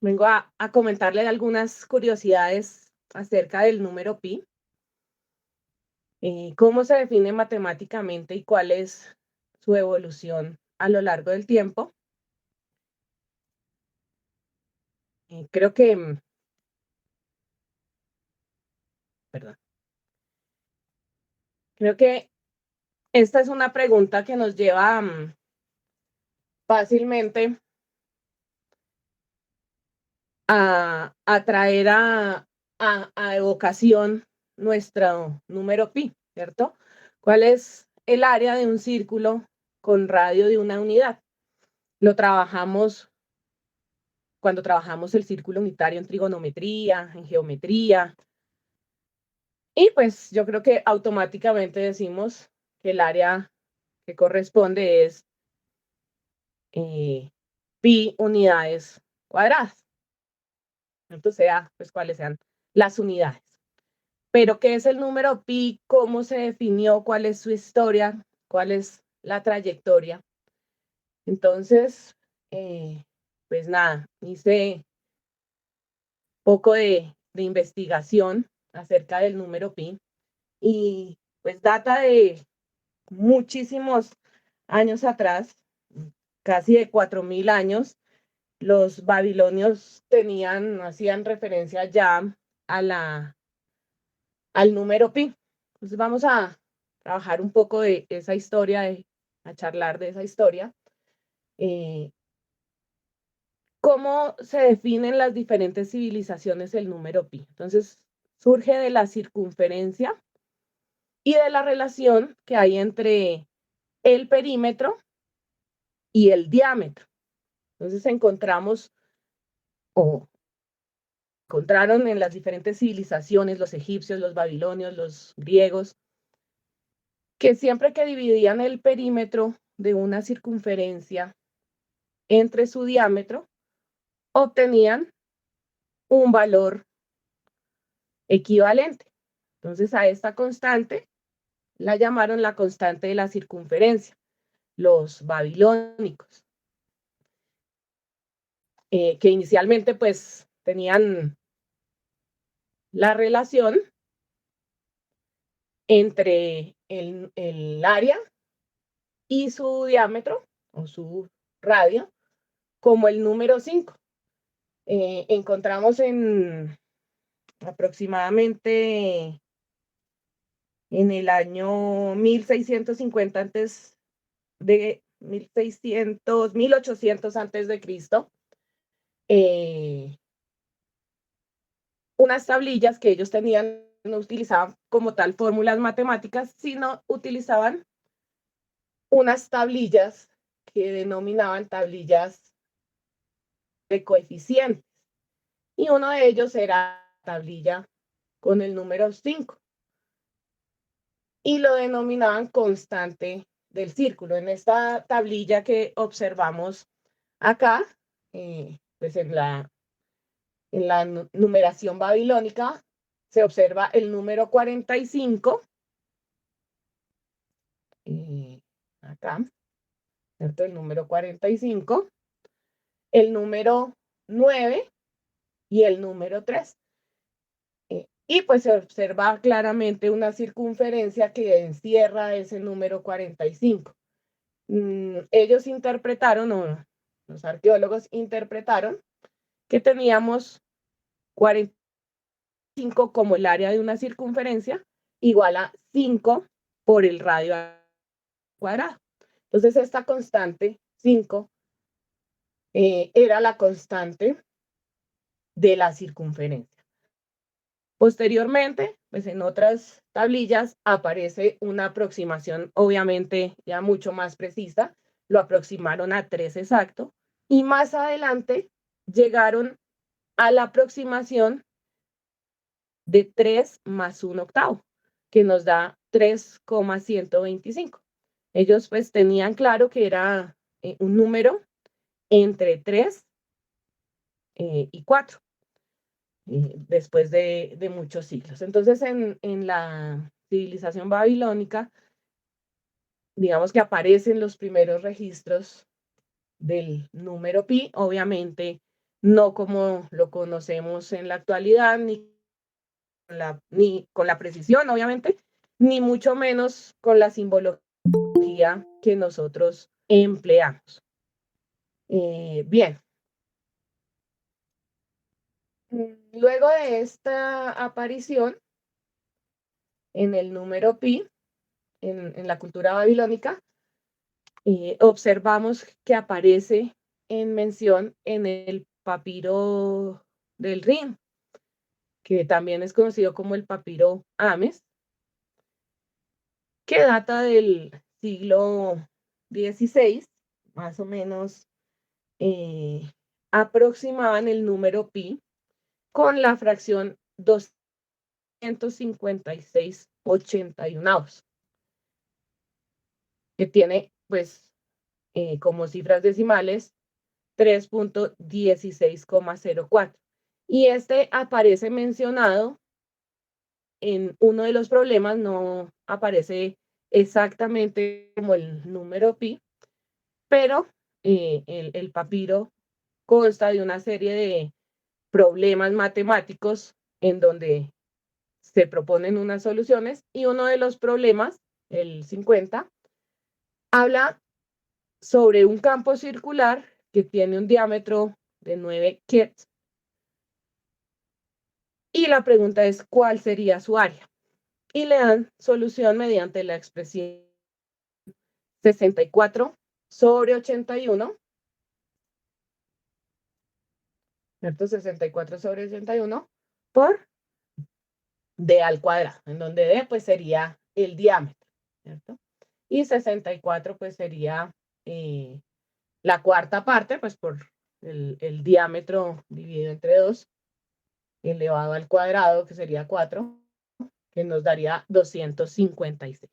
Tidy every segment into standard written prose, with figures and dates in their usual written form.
Vengo a comentarle algunas curiosidades acerca del número pi, cómo se define matemáticamente y cuál es su evolución a lo largo del tiempo. Creo que, perdón, creo que esta es una pregunta que nos lleva fácilmente a traer a evocación nuestro número pi, ¿cierto? ¿Cuál es el área de un círculo con radio de una unidad? Lo trabajamos cuando trabajamos el círculo unitario en trigonometría, en geometría, y pues yo creo que automáticamente decimos que el área que corresponde es pi unidades cuadradas. Entonces sea, pues cuáles sean las unidades. Pero ¿qué es el número pi? ¿Cómo se definió? ¿Cuál es su historia? ¿Cuál es la trayectoria? Entonces, pues nada, hice poco de investigación acerca del número pi y pues data de muchísimos años atrás, casi de 4000 años. Los babilonios hacían referencia ya a al número pi. Entonces vamos a trabajar un poco de esa historia, a charlar de esa historia. Eh, ¿Cómo se definen las diferentes civilizaciones el número pi? Entonces surge de la circunferencia y de la relación que hay entre el perímetro y el diámetro. Entonces o encontraron en las diferentes civilizaciones, los egipcios, los babilonios, los griegos, que siempre que dividían el perímetro de una circunferencia entre su diámetro, obtenían un valor equivalente. Entonces a esta constante la llamaron la constante de la circunferencia, los babilónicos, que inicialmente pues tenían la relación entre el área y su diámetro o su radio como el número 5. Encontramos en aproximadamente en el año 1650 antes de 1800 antes de Cristo, eh, unas tablillas que ellos tenían, no utilizaban como tal fórmulas matemáticas, sino utilizaban unas tablillas que denominaban tablillas de coeficientes. Y uno de ellos era la tablilla con el número 5 y lo denominaban constante del círculo. En esta tablilla que observamos acá, pues en la numeración babilónica, se observa el número 45, acá, ¿cierto? El número 45, el número 9 y el número 3. Y pues se observa claramente una circunferencia que encierra ese número 45. Ellos interpretaron, o los arqueólogos interpretaron, que teníamos 45 como el área de una circunferencia igual a 5 por el radio cuadrado. Entonces esta constante 5 era la constante de la circunferencia. Posteriormente, pues en otras tablillas aparece una aproximación, obviamente ya mucho más precisa, lo aproximaron a 3 exacto, y más adelante llegaron a la aproximación de 3 más 1 octavo, que nos da 3,125. Ellos pues tenían claro que era un número entre 3 y 4. Después de muchos siglos. Entonces, en la civilización babilónica, digamos que aparecen los primeros registros del número pi. Obviamente no como lo conocemos en la actualidad, ni con la precisión, obviamente, ni mucho menos con la simbología que nosotros empleamos. Bien. Luego de esta aparición en el número pi, en la cultura babilónica, observamos que aparece en mención en el papiro del Rin, que también es conocido como el papiro Ames, que data del siglo XVI, más o menos aproximaban el número pi con la fracción 256,81, que tiene pues como cifras decimales 3.16,04. Y este aparece mencionado en uno de los problemas, no aparece exactamente como el número pi, pero el papiro consta de una serie de problemas matemáticos en donde se proponen unas soluciones y uno de los problemas, el 50, habla sobre un campo circular que tiene un diámetro de 9 kets y la pregunta es cuál sería su área. Y le dan solución mediante la expresión 64 sobre 81, ¿cierto? 64 sobre 81 por d al cuadrado, en donde d pues sería el diámetro, ¿cierto? Y 64 pues sería la cuarta parte, pues por el diámetro dividido entre 2, elevado al cuadrado, que sería 4, que nos daría 256.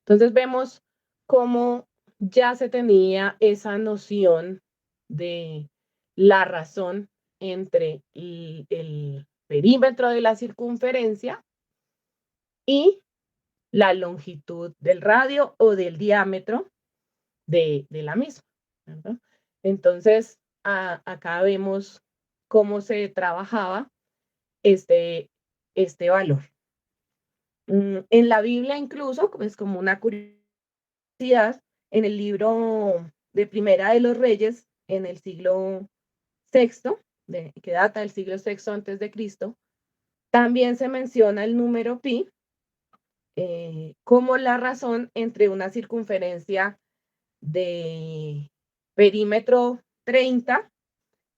Entonces vemos cómo ya se tenía esa noción de la razón entre el perímetro de la circunferencia y la longitud del radio o del diámetro de la misma, ¿verdad? Entonces, acá vemos cómo se trabajaba este, este valor. En la Biblia incluso, pues como una curiosidad, en el libro de Primera de los Reyes, en el siglo sexto, que data del siglo sexto antes de Cristo, también se menciona el número pi como la razón entre una circunferencia de perímetro 30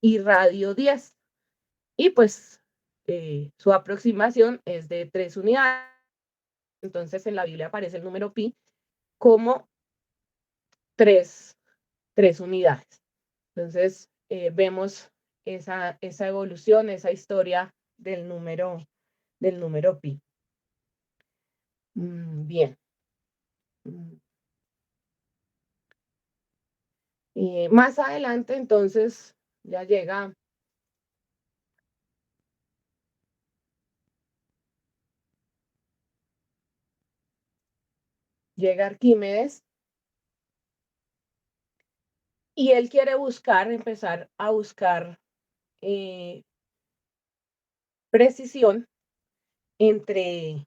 y radio 10. Y pues su aproximación es de 3 unidades. Entonces en la Biblia aparece el número pi como 3 unidades. Entonces vemos esa evolución, esa historia del número pi. Bien. Más adelante, entonces, ya llega Arquímedes y él quiere empezar a buscar eh, precisión entre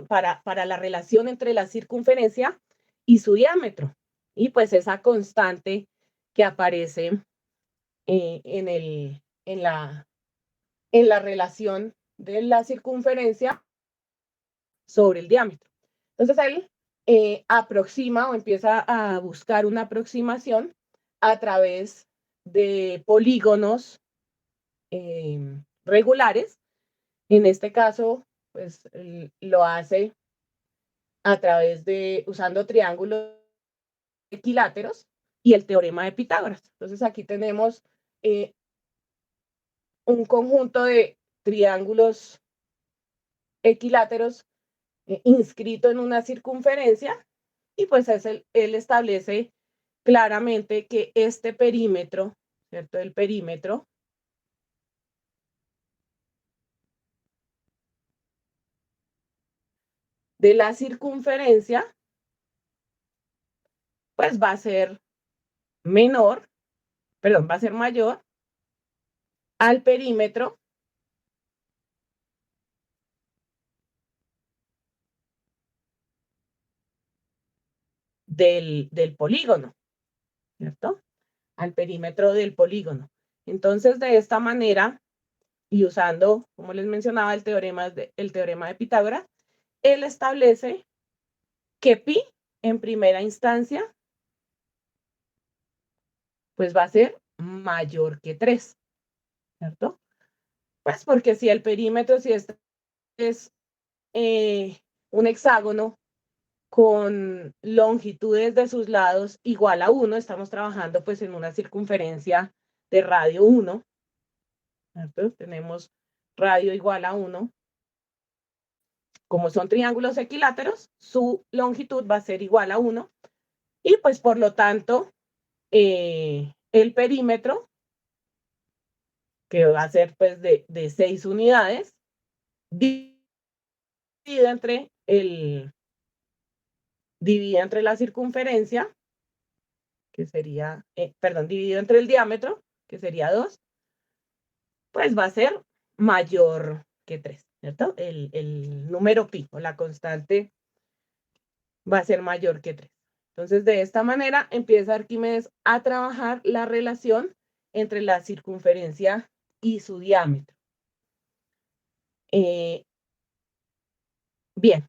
para la relación entre la circunferencia y su diámetro. Y pues esa constante que aparece en la relación de la circunferencia sobre el diámetro. Entonces él aproxima o empieza a buscar una aproximación a través de polígonos regulares. En este caso, pues lo hace a través de usando triángulos equiláteros y el teorema de Pitágoras. Entonces aquí tenemos un conjunto de triángulos equiláteros inscrito en una circunferencia y pues él establece claramente que este perímetro, ¿cierto? El perímetro de la circunferencia pues va a ser va a ser mayor al perímetro del polígono, ¿cierto? Al perímetro del polígono. Entonces, de esta manera, y usando, como les mencionaba, el teorema de Pitágoras, él establece que pi en primera instancia pues va a ser mayor que 3, ¿cierto? Pues porque si el perímetro, si este es un hexágono con longitudes de sus lados igual a 1, estamos trabajando pues en una circunferencia de radio 1, ¿cierto? Tenemos radio igual a 1. Como son triángulos equiláteros, su longitud va a ser igual a 1 y pues por lo tanto el perímetro, que va a ser pues de 6 unidades, divide entre la circunferencia, que sería, dividido entre el diámetro, que sería 2, pues va a ser mayor que 3, ¿cierto? El número pi o la constante va a ser mayor que 3. Entonces, de esta manera empieza Arquímedes a trabajar la relación entre la circunferencia y su diámetro. Bien,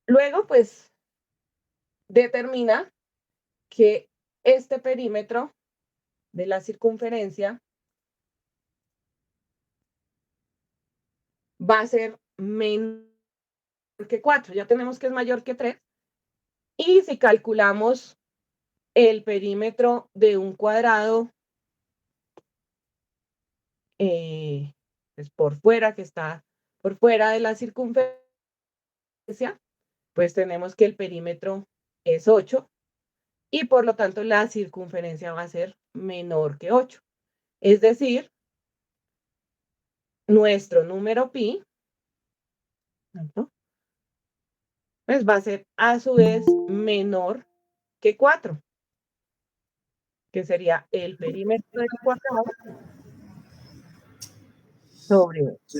luego pues determina que este perímetro de la circunferencia va a ser menor que 4. Ya tenemos que es mayor que 3. Y si calculamos el perímetro de un cuadrado pues por fuera, que está por fuera de la circunferencia, pues tenemos que el perímetro es 8 y por lo tanto la circunferencia va a ser menor que 8. Es decir, nuestro número pi, ¿no?, pues va a ser a su vez menor que 4, que sería el perímetro del cuadrado sobre 8.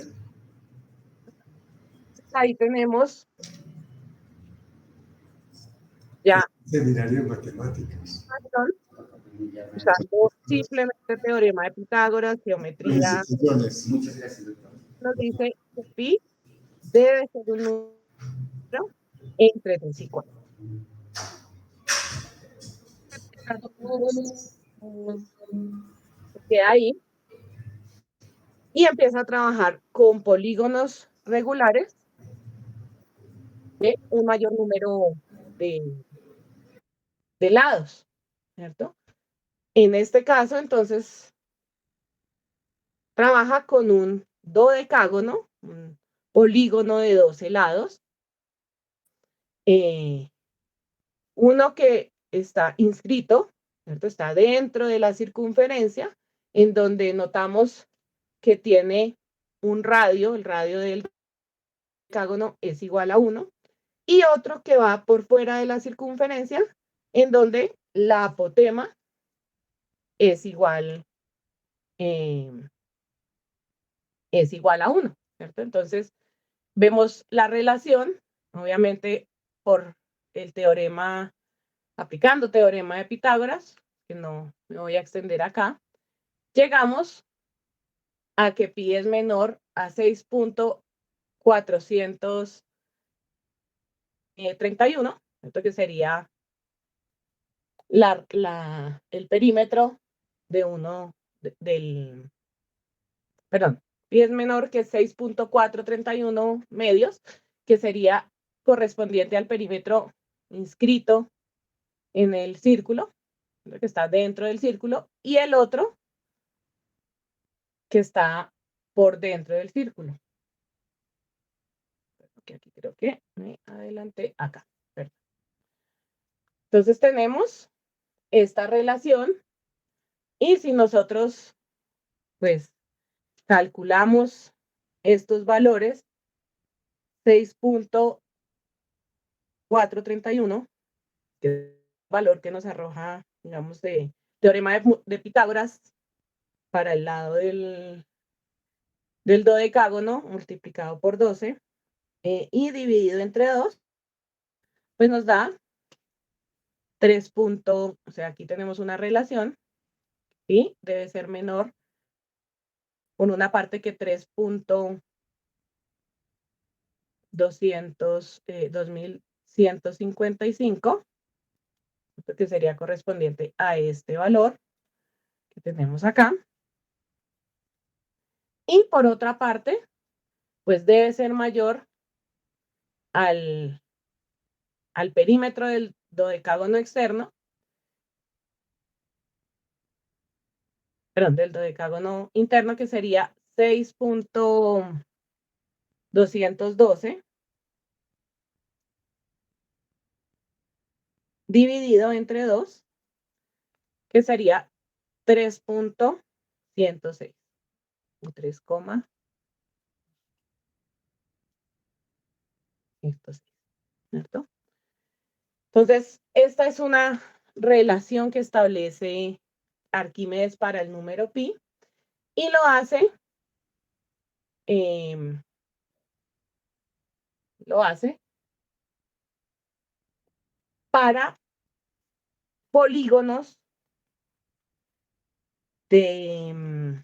Ahí tenemos ya Seminario en matemáticas. usando simplemente teorema de Pitágoras, geometría, Muchas gracias, doctor. nos dice que pi debe ser un número entre 2 y 4. Queda ahí y empieza a trabajar con polígonos regulares de un mayor número de, de lados, ¿cierto? En este caso, entonces, trabaja con un dodecágono, un polígono de 12 lados, uno que está inscrito, ¿cierto? Está dentro de la circunferencia, en donde notamos que tiene un radio, el radio del decágono es igual a 1, y otro que va por fuera de la circunferencia, en donde la apotema es igual, eh, a 1, ¿cierto? Entonces, vemos la relación, obviamente, por el teorema, aplicando teorema de Pitágoras, que no me voy a extender acá, llegamos a que pi es menor a 6.431, esto que sería el perímetro de uno perdón, pi es menor que 6.431 medios, que sería correspondiente al perímetro inscrito en el círculo, que está dentro del círculo, y el otro que está por dentro del círculo. Okay, aquí creo que me adelanté acá. Perdón. Entonces tenemos esta relación y si nosotros pues calculamos estos valores, 6.431, que es el valor que nos arroja, digamos, de teorema de Pitágoras para el lado del dodecágono multiplicado por 12 y dividido entre 2, pues nos da 3 o sea, aquí tenemos una relación y debe ser menor con una parte que 3.2155, que sería correspondiente a este valor que tenemos acá. Y por otra parte, pues debe ser mayor al perímetro del dodecágono externo, perdón, del dodecágono interno, que sería 6.212 dividido entre 2, que sería 3.106, 3,106, ¿cierto? Entonces, esta es una relación que establece Arquímedes para el número pi y lo hace para polígonos de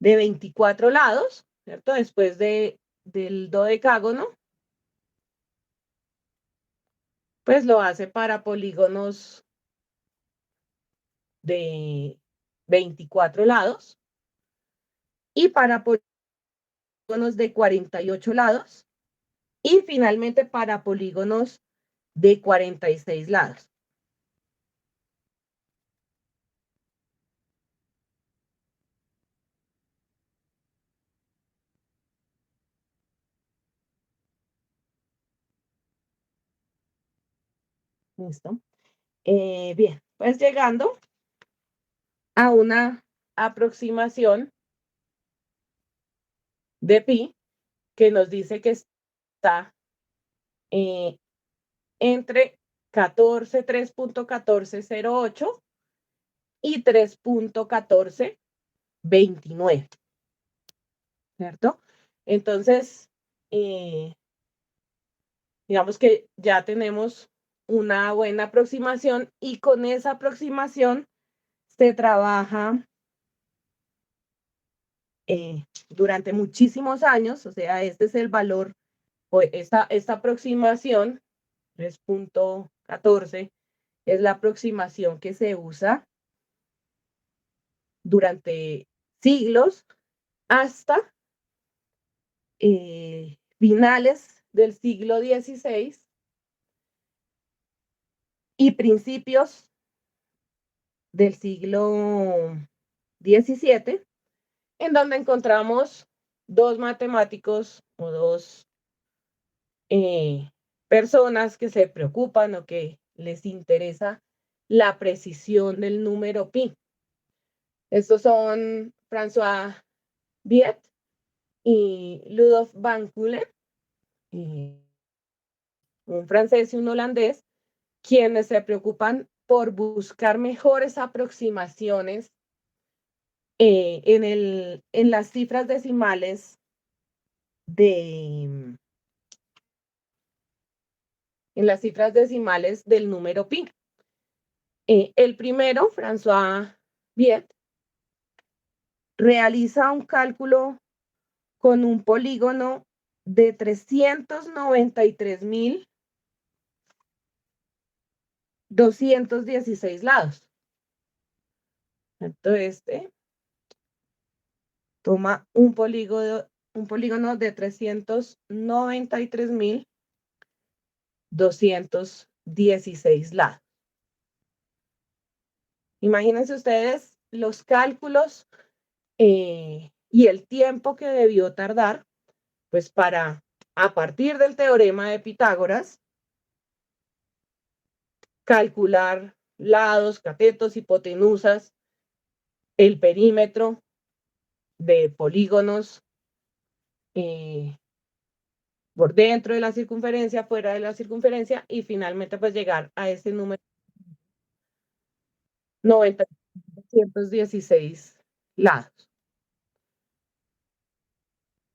24 lados, ¿cierto? Después del dodecágono, pues lo hace para polígonos de 24 lados y para polígonos de 48 lados y finalmente para polígonos de 46 lados. ¿Listo? Bien, pues llegando a una aproximación de pi que nos dice que está entre 3.1408 y 3.1429, ¿cierto? Entonces, digamos que ya tenemos una buena aproximación y con esa aproximación se trabaja durante muchísimos años, o sea, este es el valor, o esta aproximación, 3.14, es la aproximación que se usa durante siglos hasta finales del siglo XVI y principios del siglo XVII, en donde encontramos dos matemáticos o dos personas que se preocupan o que les interesa la precisión del número pi. Estos son François Viet y Ludolf van Coulen, un francés y un holandés, quienes se preocupan por buscar mejores aproximaciones en las cifras decimales en las cifras decimales del número pi. El primero, François Viet, realiza un cálculo con un polígono de 393.216 lados. Entonces, toma un polígono de 393.216 lados. Imagínense ustedes los cálculos y el tiempo que debió tardar, pues para, a partir del teorema de Pitágoras, calcular lados, catetos, hipotenusas, el perímetro de polígonos por dentro de la circunferencia, fuera de la circunferencia, y finalmente pues llegar a este número 90.216 lados.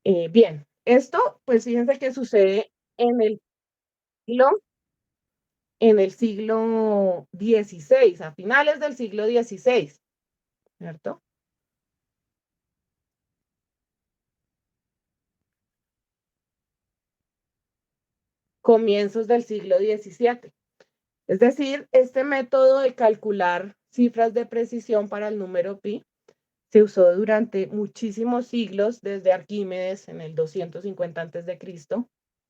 Bien, esto pues fíjense que sucede siglo, en el siglo XVI, a finales del siglo XVI, ¿cierto? Comienzos del siglo XVII. Es decir, este método de calcular cifras de precisión para el número pi se usó durante muchísimos siglos, desde Arquímedes en el 250 a.C.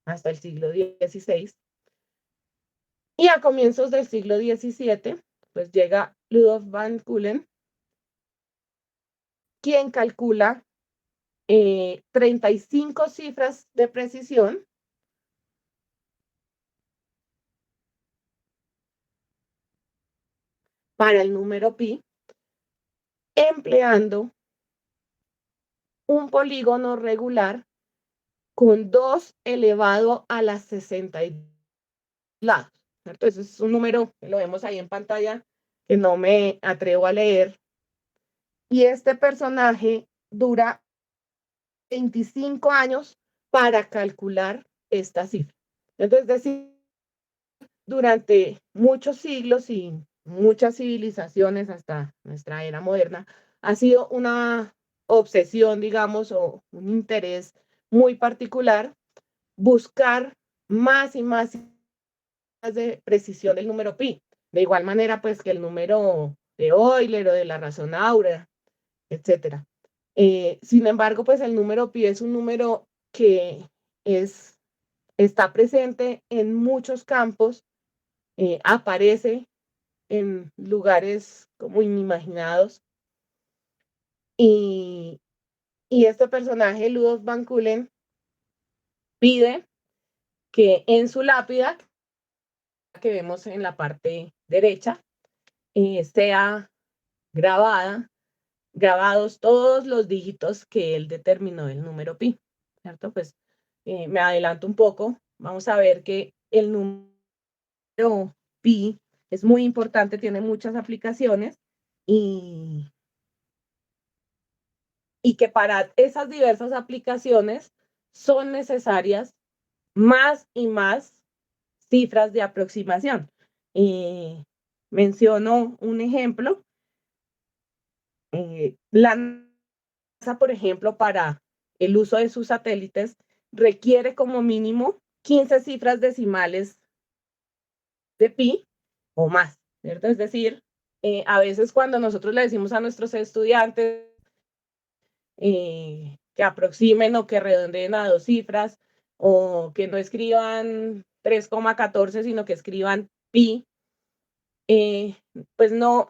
hasta el siglo XVI. Y a comienzos del siglo XVII, pues llega Ludolf van Coulen, quien calcula 35 cifras de precisión para el número pi, empleando un polígono regular con 2 elevado a la 62 lados, ¿cierto? Ese es un número que lo vemos ahí en pantalla, que no me atrevo a leer. Y este personaje dura 25 años para calcular esta cifra. Entonces, es decir, durante muchos siglos y muchas civilizaciones hasta nuestra era moderna, ha sido una obsesión, digamos, o un interés muy particular buscar más y más de precisión del número pi. De igual manera, pues que el número de Euler o de la razón áurea, etcétera. Sin embargo, pues el número pi es un número que está presente en muchos campos, aparece en lugares como inimaginados. Y, y este personaje, Ludolf van Coulen, pide que en su lápida, que vemos en la parte derecha, sea grabados todos los dígitos que él determinó del número pi, ¿cierto? Pues me adelanto un poco. Vamos a ver que el número pi es muy importante, tiene muchas aplicaciones y, y que para esas diversas aplicaciones son necesarias más y más cifras de aproximación. Menciono un ejemplo. La NASA, por ejemplo, para el uso de sus satélites, requiere como mínimo 15 cifras decimales de pi o más, ¿cierto? Es decir, a veces cuando nosotros le decimos a nuestros estudiantes que aproximen o que redondeen a 2 cifras o que no escriban 3,14, sino que escriban pi, pues no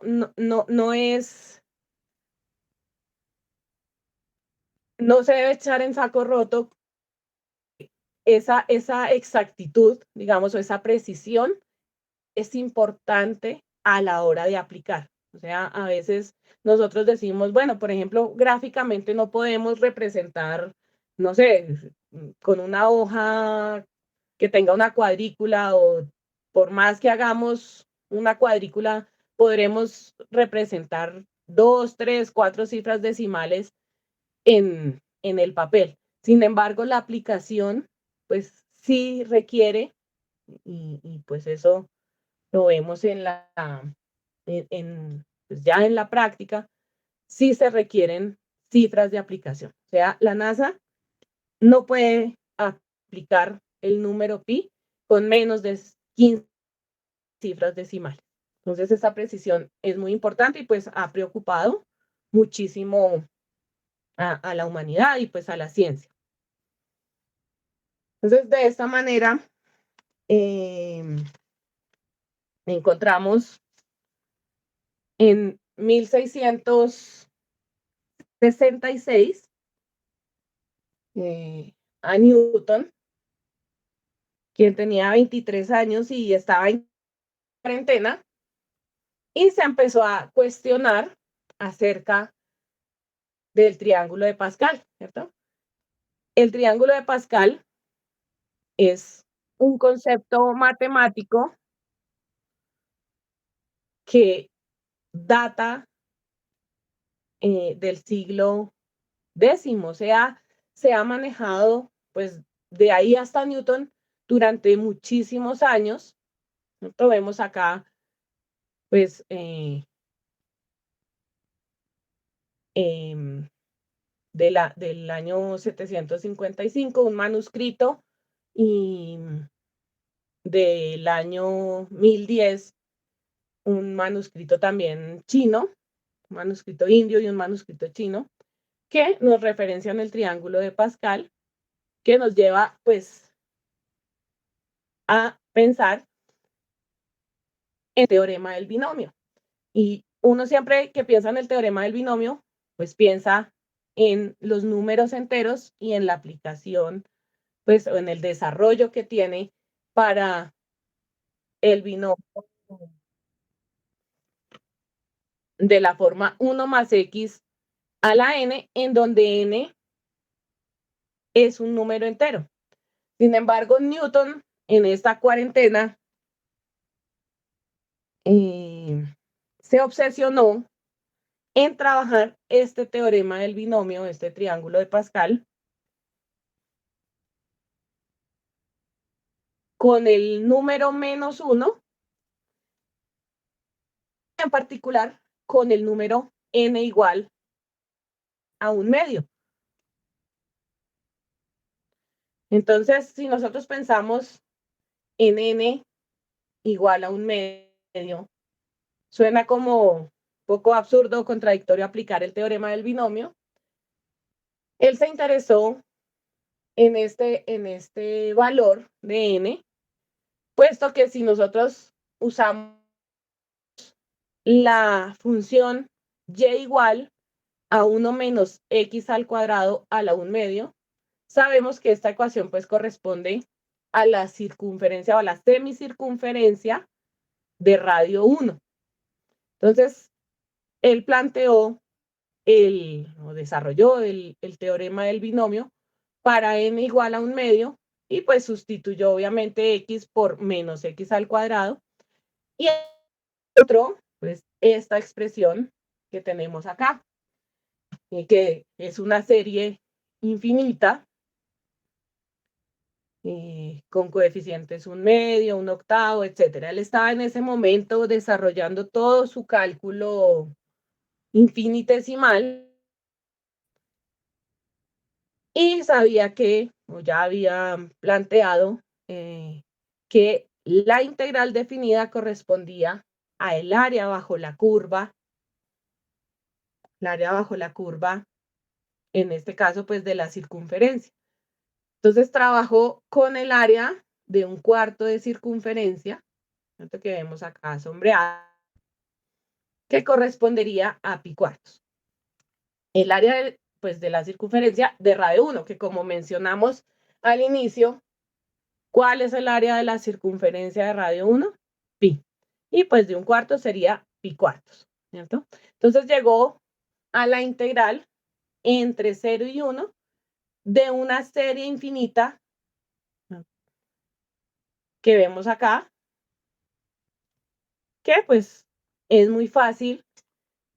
se debe echar en saco roto esa exactitud, digamos, o esa precisión es importante a la hora de aplicar. O sea, a veces nosotros decimos, bueno, por ejemplo, gráficamente no podemos representar, no sé, con una hoja que tenga una cuadrícula o por más que hagamos una cuadrícula, podremos representar 2, 3, 4 cifras decimales en el papel. Sin embargo, la aplicación, pues sí requiere, y pues eso lo vemos pues ya en la práctica, sí se requieren cifras de aplicación. O sea, la NASA no puede aplicar el número pi con menos de 15 cifras decimales. Entonces, esa precisión es muy importante y pues ha preocupado muchísimo a la humanidad y pues a la ciencia. Entonces, de esta manera, encontramos en 1666 a Newton, quien tenía 23 años y estaba en cuarentena, y se empezó a cuestionar acerca del triángulo de Pascal, ¿cierto? El triángulo de Pascal Es un concepto matemático que data del siglo X, o sea, se ha manejado pues de ahí hasta Newton durante muchísimos años. Nosotros vemos acá pues em, del año 755 un manuscrito y del año 1010 un manuscrito también chino, un manuscrito indio y un manuscrito chino, que nos referencian el triángulo de Pascal, que nos lleva pues a pensar en el teorema del binomio. Y uno siempre que piensa en el teorema del binomio, pues piensa en los números enteros y en la aplicación, pues, o en el desarrollo que tiene para el binomio de la forma 1 más x a la n, en donde n es un número entero. Sin embargo, Newton en esta cuarentena se obsesionó en trabajar este teorema del binomio, este triángulo de Pascal, con el número -1, en particular con el número n igual a 1/2. Entonces, si nosotros pensamos en n igual a 1/2, suena como un poco absurdo o contradictorio aplicar el teorema del binomio. Él se interesó en este valor de n, puesto que si nosotros usamos la función y igual a 1 menos x al cuadrado a la 1/2, sabemos que esta ecuación pues corresponde a la circunferencia o a la semicircunferencia de radio 1. Entonces, él planteó o desarrolló el teorema del binomio para n igual a 1/2 y pues sustituyó obviamente x por menos x al cuadrado y otro, pues esta expresión que tenemos acá, que es una serie infinita con coeficientes 1/2, 1/8, etcétera. Él estaba en ese momento desarrollando todo su cálculo infinitesimal y sabía que, o ya había planteado, que la integral definida correspondía a el área bajo la curva, en este caso, pues de la circunferencia. Entonces trabajó con el área de 1/4 de circunferencia, esto que vemos acá sombreado, que correspondería a pi cuartos. El área pues, de la circunferencia de radio 1, que como mencionamos al inicio, ¿cuál es el área de la circunferencia de radio 1? Pi. Y pues de 1/4 sería pi cuartos, ¿cierto? Entonces llegó a la integral entre 0 y 1 de una serie infinita que vemos acá, que pues es muy fácil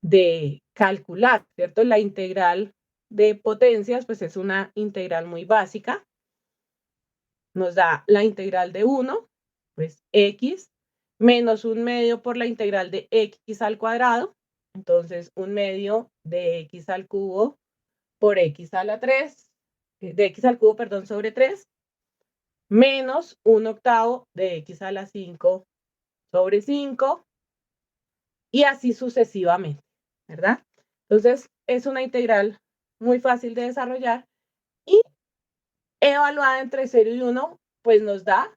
de calcular, ¿cierto? La integral de potencias, pues es una integral muy básica. Nos da la integral de 1, pues x, menos 1/2 por la integral de x al cuadrado. Entonces, 1/2 de x al cubo por x a la 3, de x al cubo, perdón, sobre 3, menos 1/8 de x a la 5 sobre 5, y así sucesivamente, ¿verdad? Entonces, es una integral muy fácil de desarrollar y evaluada entre 0 y 1, pues nos da,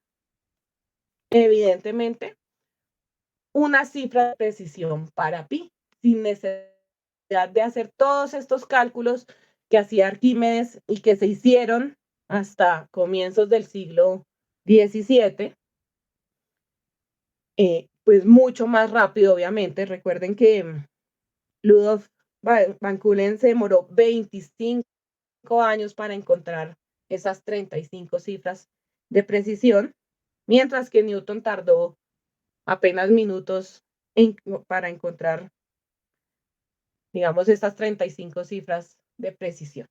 evidentemente, una cifra de precisión para pi, sin necesidad de hacer todos estos cálculos que hacía Arquímedes y que se hicieron hasta comienzos del siglo XVII, pues mucho más rápido, obviamente. Recuerden que Ludwig van Coulen se demoró 25 años para encontrar esas 35 cifras de precisión, mientras que Newton tardó apenas minutos para encontrar, digamos, estas 35 cifras de precisión.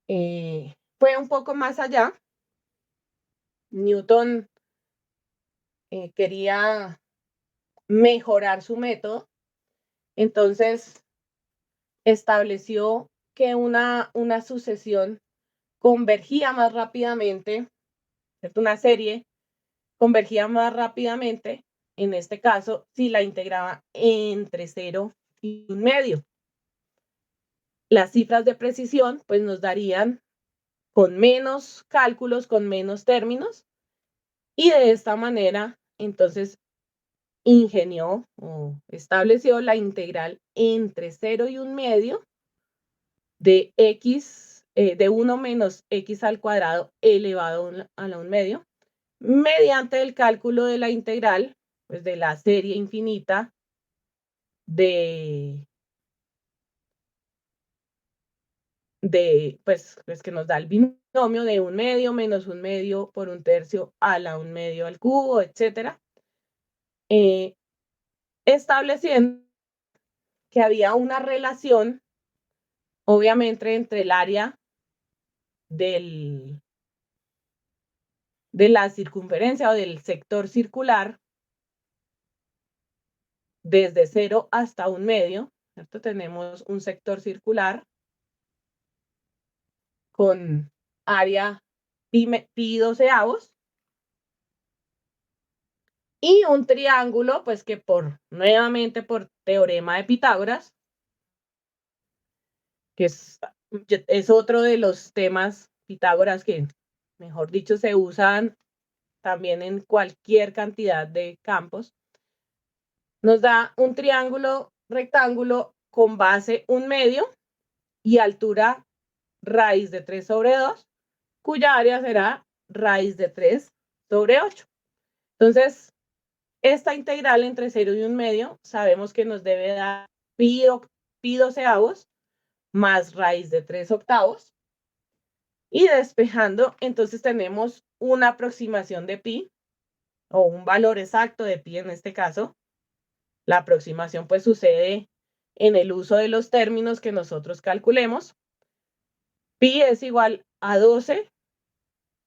Fue un poco más allá. Newton quería mejorar su método, entonces estableció que una sucesión convergía más rápidamente, ¿cierto? Una serie convergía más rápidamente, en este caso, si la integraba entre 0 y 1/2. Las cifras de precisión, pues nos darían con menos cálculos, con menos términos, y de esta manera, entonces, ingenió o estableció la integral entre 0 y 1/2 de x, de 1 menos x al cuadrado elevado a la 1/2, mediante el cálculo de la integral, pues de la serie infinita de pues que nos da el binomio de 1/2 menos 1/2 por 1/3 a la 1/2 al cubo, etcétera, estableciendo que había una relación, obviamente, entre el área de la circunferencia o del sector circular desde 0 hasta 1/2, ¿cierto? Tenemos un sector circular con área pi 12avos y un triángulo, pues que nuevamente por teorema de Pitágoras, que es otro de los temas Pitágoras que, mejor dicho, se usan también en cualquier cantidad de campos, nos da un triángulo rectángulo con base 1/2 y altura raíz de 3 sobre 2, cuya área será raíz de 3 sobre 8. Entonces, esta integral entre 0 y 1/2 sabemos que nos debe dar pi 12avos más raíz de 3 octavos. Y despejando, entonces tenemos una aproximación de pi, o un valor exacto de pi en este caso. La aproximación pues sucede en el uso de los términos que nosotros calculemos. Pi es igual a 12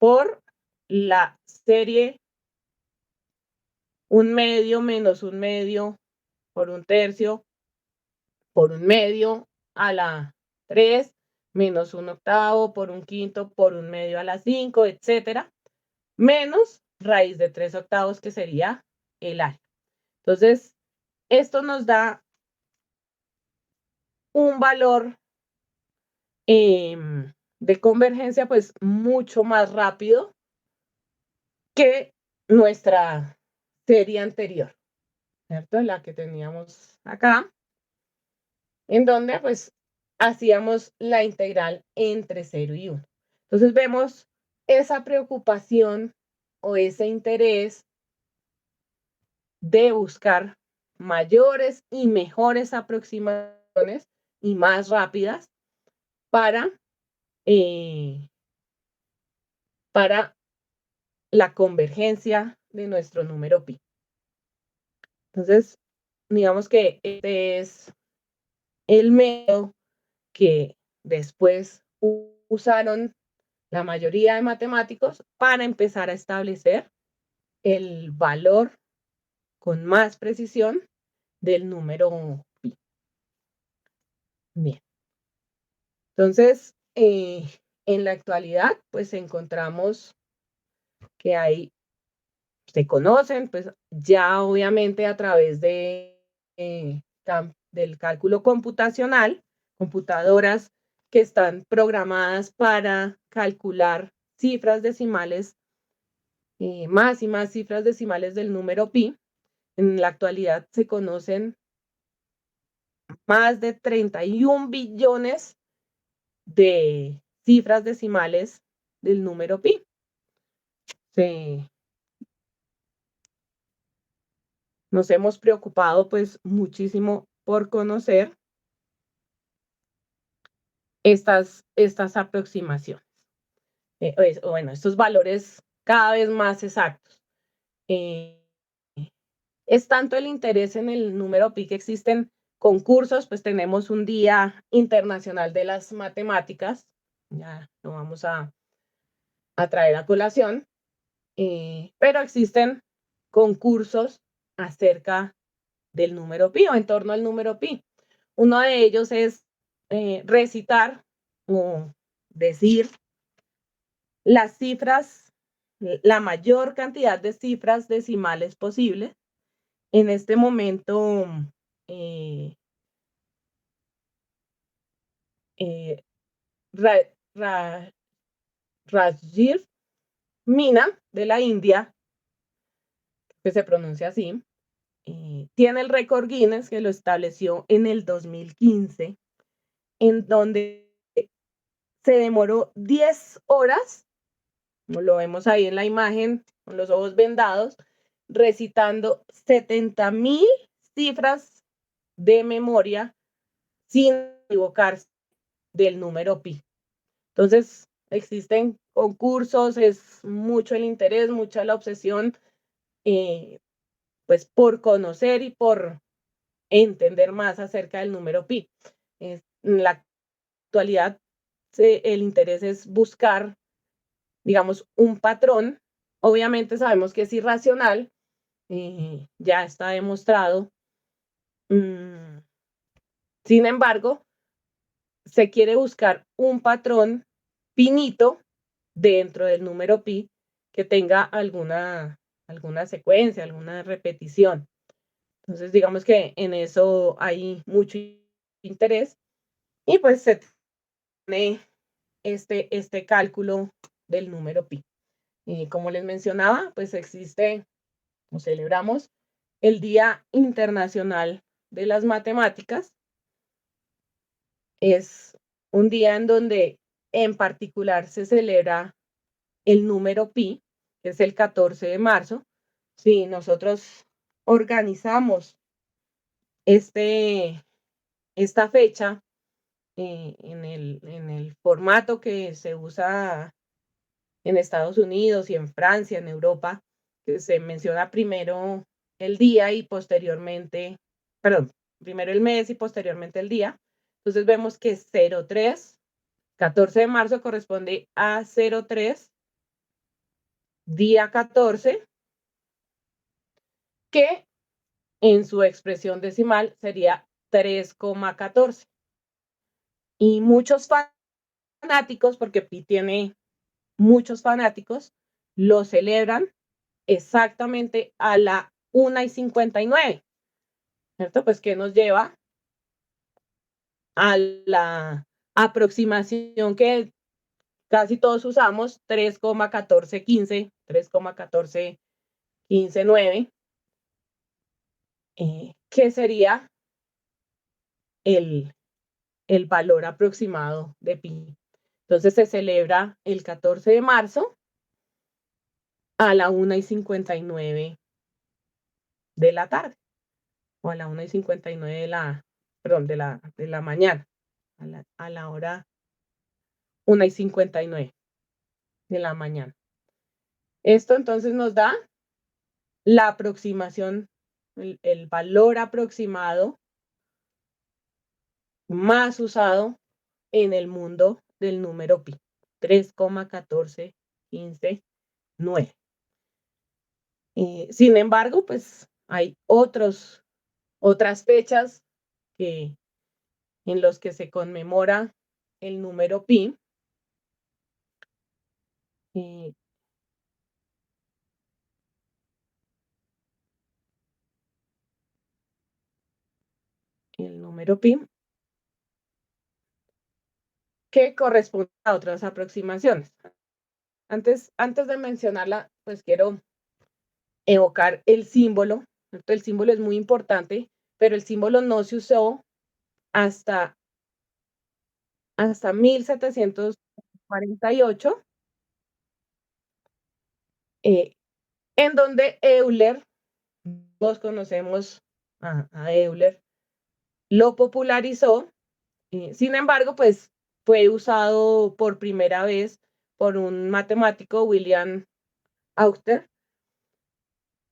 por la serie 1/2 menos 1/2 por 1/3 por 1/2 a la 3 menos 1/8 por 1/5 por 1/2 a la 5, etcétera, menos raíz de 3 octavos, que sería el área. Entonces, esto nos da un valor de convergencia pues mucho más rápido que nuestra serie anterior, ¿cierto? La que teníamos acá, en donde pues hacíamos la integral entre 0 y 1. Entonces vemos esa preocupación o ese interés de buscar mayores y mejores aproximaciones y más rápidas para la convergencia de nuestro número pi. Entonces, digamos que este es el método que después usaron la mayoría de matemáticos para empezar a establecer el valor con más precisión del número pi. Bien. Entonces, en la actualidad, pues encontramos que se conocen, pues ya obviamente a través del cálculo computacional, computadoras que están programadas para calcular cifras decimales, más y más cifras decimales del número pi. En la actualidad se conocen más de 31 billones de cifras decimales del número pi. Nos hemos preocupado pues muchísimo por conocer estas aproximaciones. Bueno, estos valores cada vez más exactos. Es tanto el interés en el número pi que existen concursos, pues tenemos un Día Internacional de las Matemáticas, ya lo vamos a traer a colación, pero existen concursos acerca del número pi o en torno al número pi. Uno de ellos es recitar o decir las cifras, la mayor cantidad de cifras decimales posible. En este momento, eh, eh, Ra- Ra- Rajiv Mina de la India, que se pronuncia así, tiene el récord Guinness que lo estableció en el 2015, en donde se demoró 10 horas, como lo vemos ahí en la imagen, con los ojos vendados, recitando 70.000 cifras de memoria sin equivocarse del número pi. Entonces, existen concursos, es mucho el interés, mucha la obsesión, pues por conocer y por entender más acerca del número pi. En la actualidad, el interés es buscar, digamos, un patrón. Obviamente sabemos que es irracional, ya está demostrado. Sin embargo, se quiere buscar un patrón finito dentro del número pi que tenga alguna secuencia, alguna repetición. Entonces, digamos que en eso hay mucho interés y pues se tiene este cálculo del número pi. Y como les mencionaba, pues existe o celebramos el Día Internacional de las Matemáticas. Es un día en donde en particular se celebra el número pi, que es el 14 de marzo. Si nosotros organizamos esta fecha en el formato que se usa en Estados Unidos y en Francia, en Europa, que se menciona primero el día y posteriormente, perdón, primero el mes y posteriormente el día. Entonces vemos que 03, 14 de marzo corresponde a 03, día 14, que en su expresión decimal sería 3,14. Y muchos fanáticos, porque Pi tiene muchos fanáticos, lo celebran exactamente a la 1:59, ¿cierto? Pues que nos lleva a la aproximación que casi todos usamos, 3,1415, 3,14159, que sería el, el valor aproximado de pi. Entonces se celebra el 14 de marzo a la 1:59 de la tarde, o a la 1:59 perdón, de la mañana, a la hora 1:59 de la mañana. Esto entonces nos da la aproximación, el valor aproximado más usado en el mundo del número pi, 3,14159. Sin embargo, pues hay otras fechas en los que se conmemora el número pi. Eh, el número pi que corresponde a otras aproximaciones. Antes de mencionarla, pues quiero evocar el símbolo, ¿cierto? El símbolo es muy importante, pero el símbolo no se usó hasta 1748, en donde Euler, todos conocemos a Euler, lo popularizó. Sin embargo, pues fue usado por primera vez por un matemático, William Auster.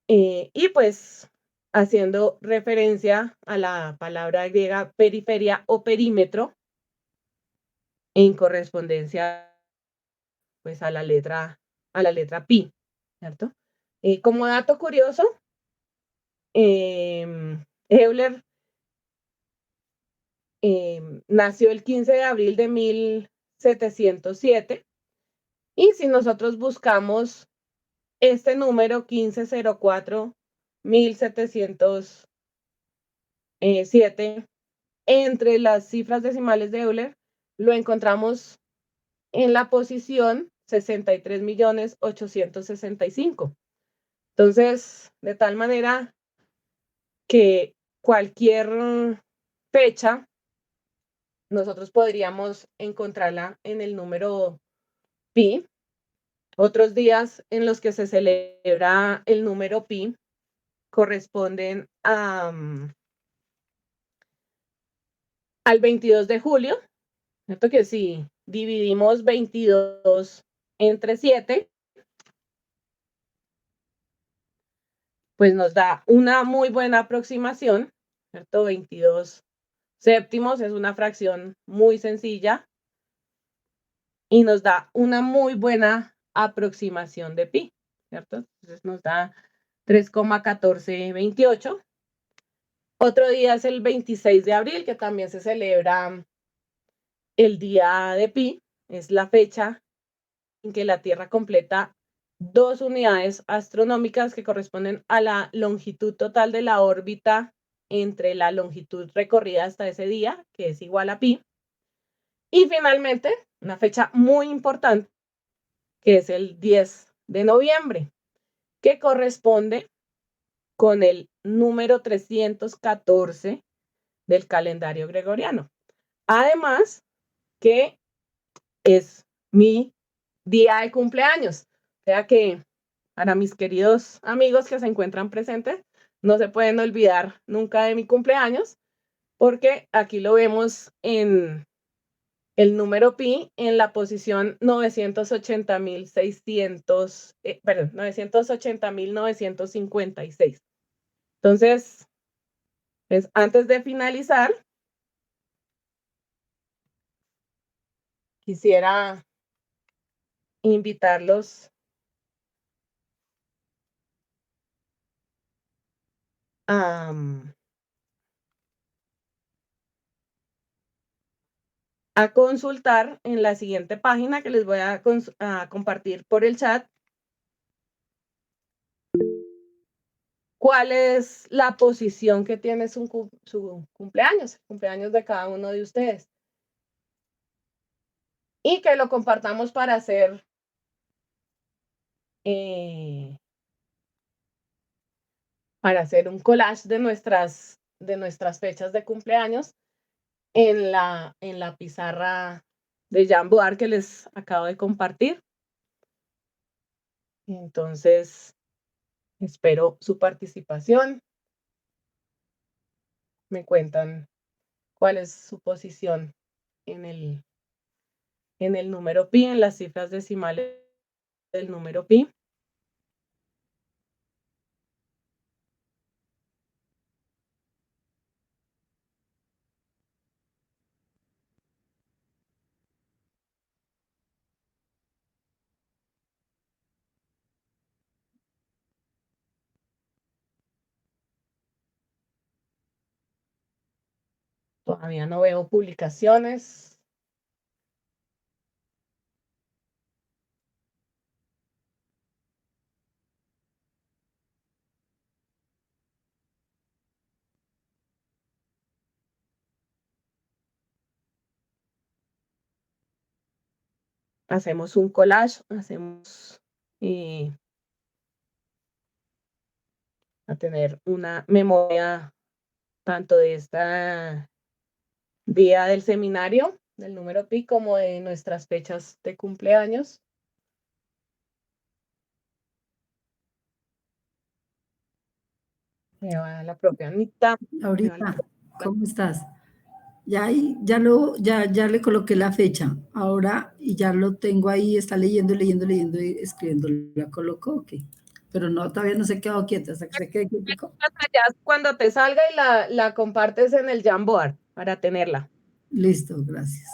Y pues haciendo referencia a la palabra griega periferia o perímetro en correspondencia pues a la letra pi, ¿cierto? Como dato curioso, Euler nació el 15 de abril de 1707 y si nosotros buscamos este número 1504-1707 entre las cifras decimales de Euler, lo encontramos en la posición 63.865.000. Entonces, de tal manera que cualquier fecha nosotros podríamos encontrarla en el número pi. Otros días en los que se celebra el número pi corresponden al 22 de julio, ¿cierto? Que si dividimos 22 entre 7, pues nos da una muy buena aproximación, ¿cierto? 22 séptimos es una fracción muy sencilla y nos da una muy buena aproximación de pi, ¿cierto? Entonces nos da 3,1428. Otro día es el 26 de abril, que también se celebra el día de pi, es la fecha en que la Tierra completa 2 unidades astronómicas que corresponden a la longitud total de la órbita entre la longitud recorrida hasta ese día, que es igual a pi. Y finalmente, una fecha muy importante, que es el 10 de noviembre, que corresponde con el número 314 del calendario gregoriano. Además, que es mi día de cumpleaños. O sea que para mis queridos amigos que se encuentran presentes, no se pueden olvidar nunca de mi cumpleaños, porque aquí lo vemos en el número pi en la posición 980.956. Entonces, pues antes de finalizar, quisiera invitarlos a, a consultar en la siguiente página que les voy a compartir por el chat. ¿Cuál es la posición que tiene su cumpleaños, el cumpleaños de cada uno de ustedes? Y que lo compartamos para hacer un collage de nuestras fechas de cumpleaños en la pizarra de Jamboard que les acabo de compartir. Entonces, espero su participación. Me cuentan cuál es su posición en el número pi, en las cifras decimales del número pi. Todavía no veo publicaciones. Hacemos un collage, hacemos a tener una memoria tanto de esta día del seminario, del número pi, como de nuestras fechas de cumpleaños. Me va la propia Anita. Laurita, ¿cómo estás? Ya le coloqué la fecha. Ahora, y ya lo tengo ahí, está leyendo y escribiendo. ¿La coloco? Ok. Pero no, todavía no se ha quedado quieta, hasta que se quede quietico. Ya cuando te salga y la compartes en el Jamboard para tenerla. Listo, gracias.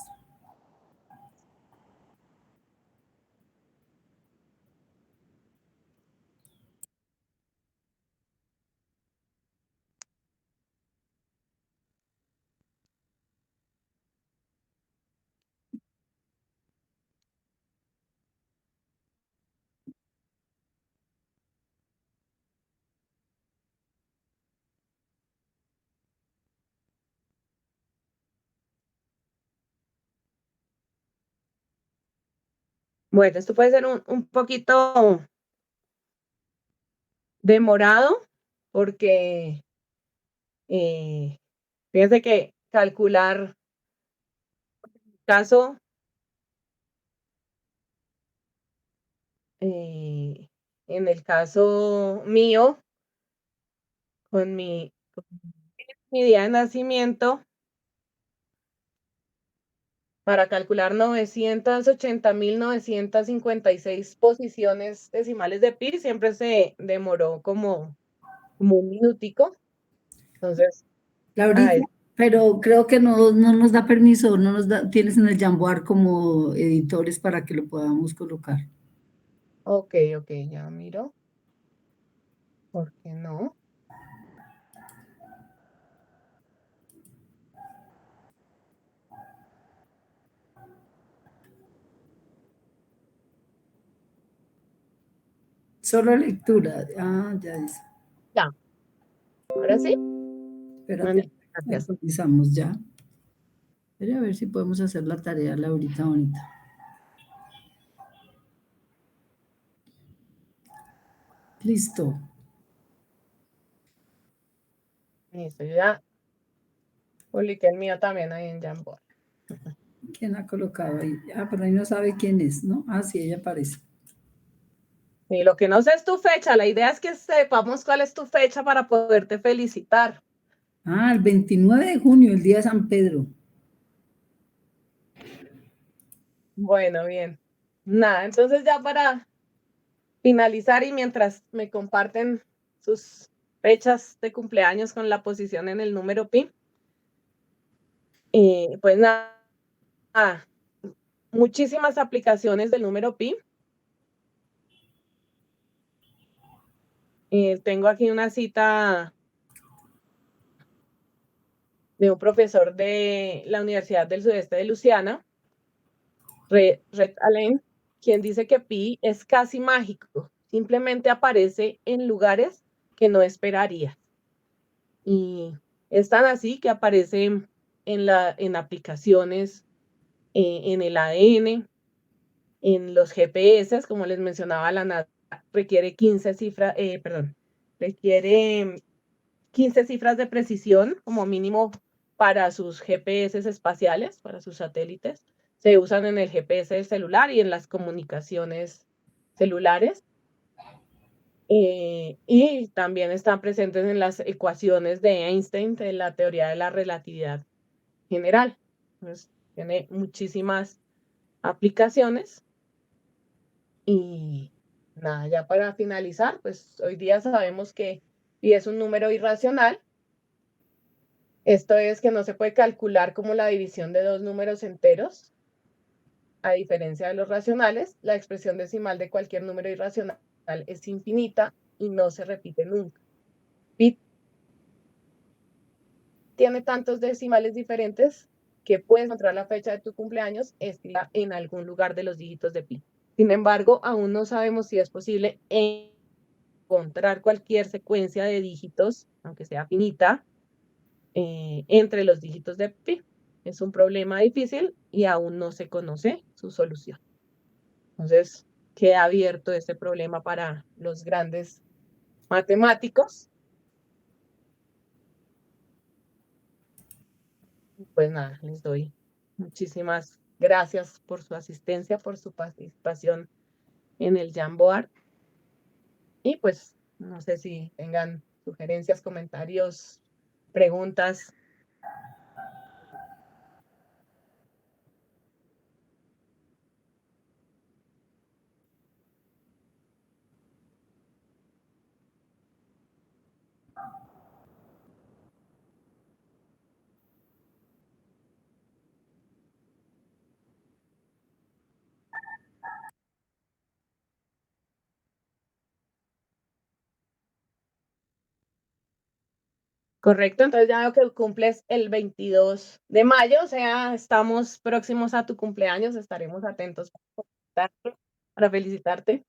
Bueno, esto puede ser un poquito demorado porque fíjense que calcular caso en el caso mío, con mi día de nacimiento, para calcular 980.956 posiciones decimales de pi, siempre se demoró como un minutico. Entonces, Laurita, pero creo que no nos da permiso, no nos da, tienes en el Jamboard como editores para que lo podamos colocar. ok, ya miro. ¿Por qué no? Solo lectura. Ah, ya dice. Ya. Ahora sí. Espérate, Gracias. actualizamos ya. Voy a ver si podemos hacer la tarea, Laurita bonita. Listo. Listo, yo ya publiqué el mío también ahí en Jamboard. ¿Quién ha colocado ahí? Ah, pero ahí no sabe quién es, ¿no? Ah, sí, ella aparece. Y lo que no sé es tu fecha. La idea es que sepamos cuál es tu fecha para poderte felicitar. Ah, el 29 de junio, el día de San Pedro. Bueno, bien. Nada, entonces ya para finalizar y mientras me comparten sus fechas de cumpleaños con la posición en el número pi, pues nada, muchísimas aplicaciones del número pi. Tengo aquí una cita de un profesor de la Universidad del Sudeste de Luisiana, Red Allen, quien dice que pi es casi mágico, simplemente aparece en lugares que no esperaría. Y es tan así que aparece en aplicaciones, en el ADN, en los GPS, como les mencionaba, la NASA requiere 15 cifras, requiere 15 cifras de precisión como mínimo para sus GPS espaciales, para sus satélites. Se usan en el GPS del celular y en las comunicaciones celulares. Y también están presentes en las ecuaciones de Einstein de la teoría de la relatividad general. Entonces, tiene muchísimas aplicaciones. Y nada, ya para finalizar, pues hoy día sabemos que pi es un número irracional. Esto es que no se puede calcular como la división de dos números enteros. A diferencia de los racionales, la expresión decimal de cualquier número irracional es infinita y no se repite nunca. Pi tiene tantos decimales diferentes que puedes encontrar la fecha de tu cumpleaños escrita en algún lugar de los dígitos de pi. Sin embargo, aún no sabemos si es posible encontrar cualquier secuencia de dígitos, aunque sea finita, entre los dígitos de pi. Es un problema difícil y aún no se conoce su solución. Entonces, queda abierto este problema para los grandes matemáticos. Pues nada, les doy muchísimas gracias por su asistencia, por su participación en el Jamboard. Y pues no sé si tengan sugerencias, comentarios, preguntas. Correcto, entonces ya veo que cumples el 22 de mayo, o sea, estamos próximos a tu cumpleaños, estaremos atentos para felicitarte.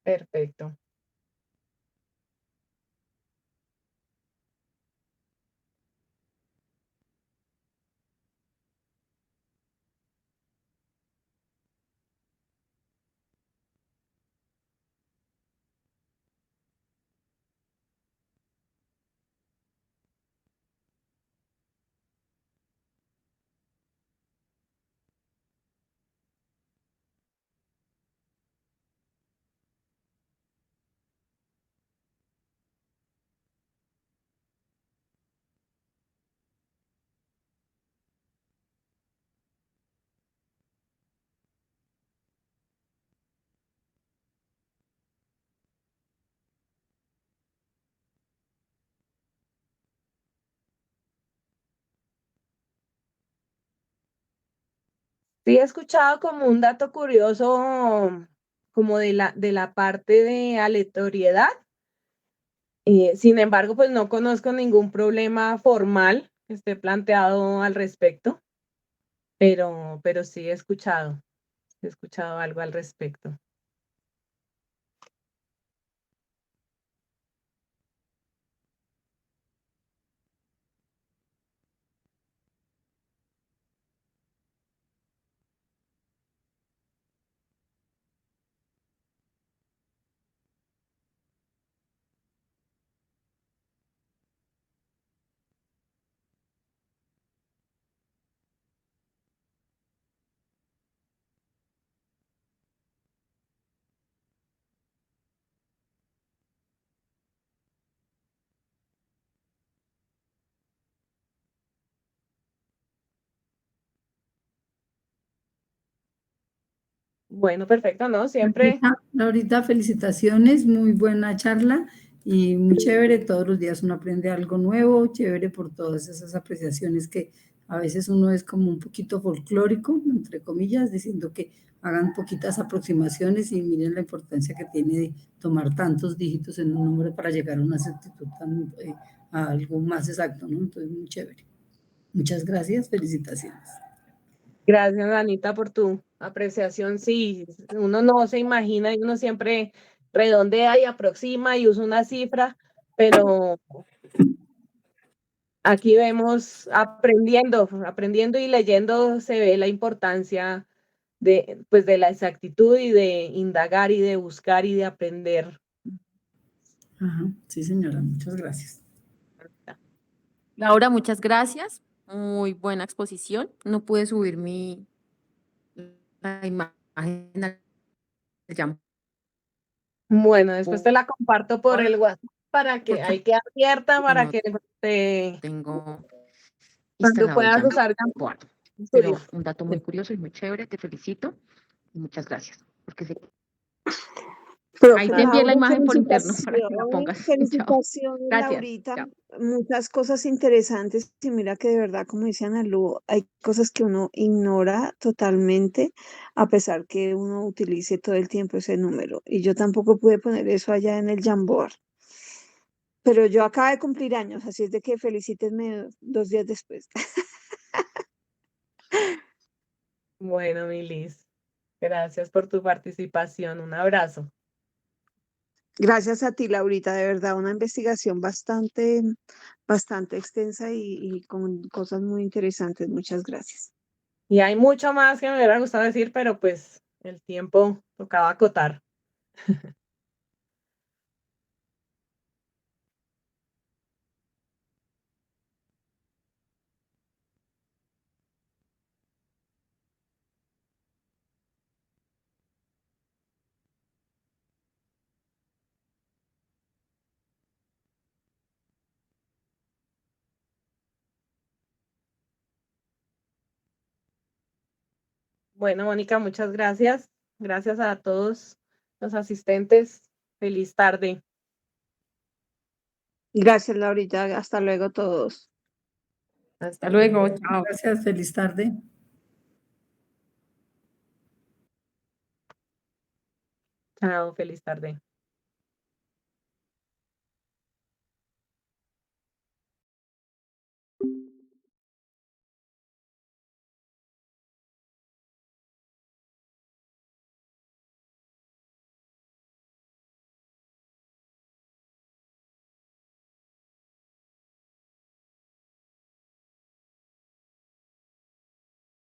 Perfecto. Sí, he escuchado como un dato curioso, como de la parte de aleatoriedad. Sin embargo, pues no conozco ningún problema formal que esté planteado al respecto, pero sí he escuchado algo al respecto. Bueno, perfecto, ¿no? Siempre. Laurita, felicitaciones, muy buena charla y muy chévere. Todos los días uno aprende algo nuevo, chévere por todas esas apreciaciones que a veces uno es como un poquito folclórico, entre comillas, diciendo que hagan poquitas aproximaciones y miren la importancia que tiene de tomar tantos dígitos en un número para llegar a una exactitud a algo más exacto, ¿no? Entonces, muy chévere. Muchas gracias, felicitaciones. Gracias, Anita, por tu apreciación. Sí, uno no se imagina y uno siempre redondea y aproxima y usa una cifra, pero aquí vemos aprendiendo y leyendo se ve la importancia pues, de la exactitud y de indagar y de buscar y de aprender. Ajá, sí, señora, muchas gracias. Laura, muchas gracias. Muy buena exposición. No pude subir la imagen al Jamboard. Bueno, después te la comparto por el WhatsApp para que Porque ahí quede abierta para no que tengo cuando instalado el puedas usar Jamboard. Studio. Pero un dato muy curioso y muy chévere, te felicito y muchas gracias. Porque ahí Profe te envié la Laura, imagen por interno para que la pongas. Chao. felicitaciones, Gracias. Laurita. Chao. Muchas cosas interesantes y mira que de verdad, como dice Ana Lu, hay cosas que uno ignora totalmente, a pesar que uno utilice todo el tiempo ese número. Y yo tampoco pude poner eso allá en el Jamboard. Pero yo acabo de cumplir años, así es de que felicítenme 2 días después. Bueno, Milis, gracias por tu participación. Un abrazo. Gracias a ti, Laurita, de verdad, una investigación bastante extensa y con cosas muy interesantes. Muchas gracias. Y hay mucho más que me hubiera gustado decir, pero pues el tiempo tocaba acotar. Bueno, Mónica, muchas gracias. Gracias a todos los asistentes. Feliz tarde. Gracias, Laurita. Hasta luego todos. Hasta luego, chao. Gracias, feliz tarde. Chao, feliz tarde.